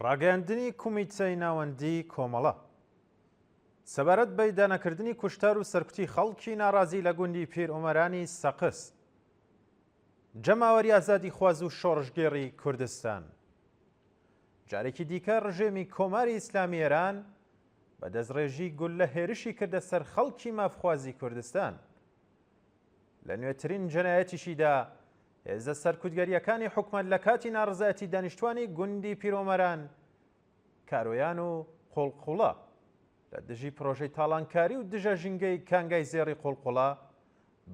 ڕاگەیاندنی کومیتەی ناوەندی کۆمەڵە سەبارەت بە دانەکردنی کوشتار و سەرکوتی خەڵکی ناڕازی لە گوندی پیرئۆمەرانی سەقس جەماوەری ئازادی خواز و شۆڕژگێڕی کوردستان جارێکی دیکە ڕژێمی کۆماری ئیسلامی ئێران بە دەستڕێژی گول لە هێرشی کردە سەر خەڵکی مافخوازی کوردستان لە نوێترین جەنایەتیشیدا هێزە سەرکوتگەریەکانی حکومەت لە کاتی ناڕزایەتی دانیشتوانی گوندی پیرۆمەران کارۆیان و قوڵقوڵە لە دژی پرۆژەی تاڵانکاری و دژە ژینگەی کانگای زێڕی قوڵقوڵە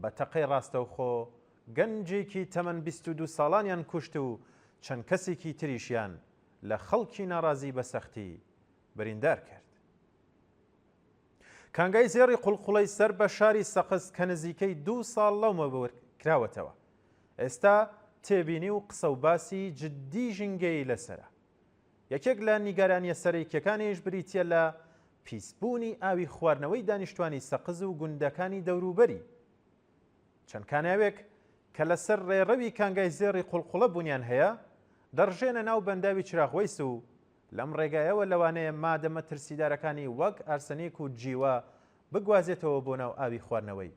بە تەقەی ڕاستەوخۆ گەنجێکی تەمەن 22 ساڵانیان کوشت و چەند کەسێکی تریشیان لە خەڵکی ناڕازی بە سەختی بریندار کرد. کانگای زێڕی قوڵقوڵەی سەر بە شاری سەقس کە نزیکەی 2 ساڵ لەومەوە کراوەتەوە ئێستا تێبینی و قسە و باسی جددی ژینگەی لەسرە. یەکێک لە نیگەرانیە سەرەکیەکانیش بریتە لە پیسبوونی ئاوی خواردنەوەی دانیشتوانی سەقز و گوندەکانی دەوروبەری. چەند کاناوێک کە لەسەر ڕێڕەوی کانگای زێڕی قوڵقوڵە بوونیان هەیە دەڕژێنە ناو بەنداوی چراغوەیس و لەم ڕێگایەوە لەوانەیە مادەمە ترسیدارەکانی وەک ئارسەنیک و جیوە بگوازێتەوە بۆ ناو ئاوی خواردنەوەی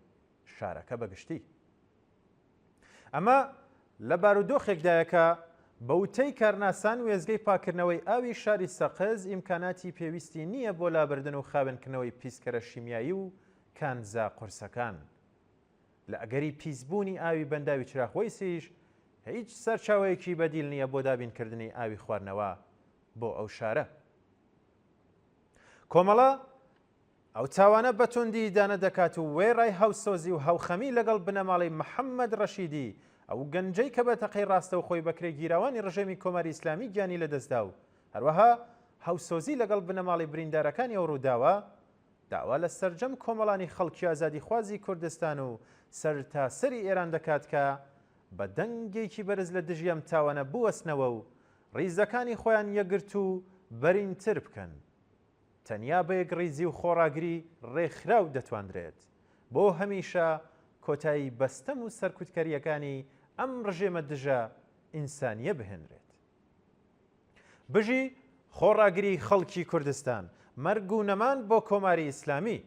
شارەکە بەگشتی. ئەمە لە بارودۆخێکدایەکە بە وتەی کارناسان وێزگەی پاکردنەوەی ئاوی شاری سەقز ئیمکاناتی پێویستی نییە بۆ لابردن و خاوێنکردنەوەی پیسکەرە شیمیایی و کانزا قورسەکان. لە ئەگەری پیسبوونی ئاوی بەنداوی چراغوەیسیش هیچ سەرچاوەیەکی بەدیل نییە بۆ دابینکردنی ئاوی خواردنەوە بۆ ئەو شارە. کۆمەڵە ئەو تاوانە بەتوندی دانە دەکات و وێڕای هاوسۆزی و هاوخەمی لەگەڵ بنەماڵی محەممەد ڕەشیدی ئەو گەنجەی کە بە تەقەی ڕاستە و خۆی بەکرێ گیراوانی ڕژێمی کۆماری ئیسلامی گیانی لەدەستدا و هەروەها هاوسۆزی لەگەڵ بنەماڵی بریندارەکانی ئەو ڕووداوە داوا لە سەرجەم کۆمەڵانی خەڵکی ئازادی خوازی کوردستان و سەرتاسەری ئێران دەکات کە بە دەنگێکی بەرز لە دژیم تاوانە بوەستنەوە و ڕیزەکانی خۆیان یەگرت و بەرینتر بکەن. تەنیا بە یەک ڕیزی و خۆڕاگری ڕێکخراو دەتواندرێت بۆ هەمیشە کۆتایی بەستەم و سەرکوتکەریەکانی ئەم ڕژێمە دژە ئینسانیە بهێنرێت. بژی خۆڕاگری خەڵکی کوردستان مەرگ و نەمان بۆ کۆماری ئیسلامی.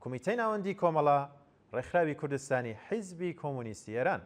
کومیتەی ناوەندی کۆمەڵە ڕێکخراوی کوردستانی حیزبی کۆمونیستی ئێران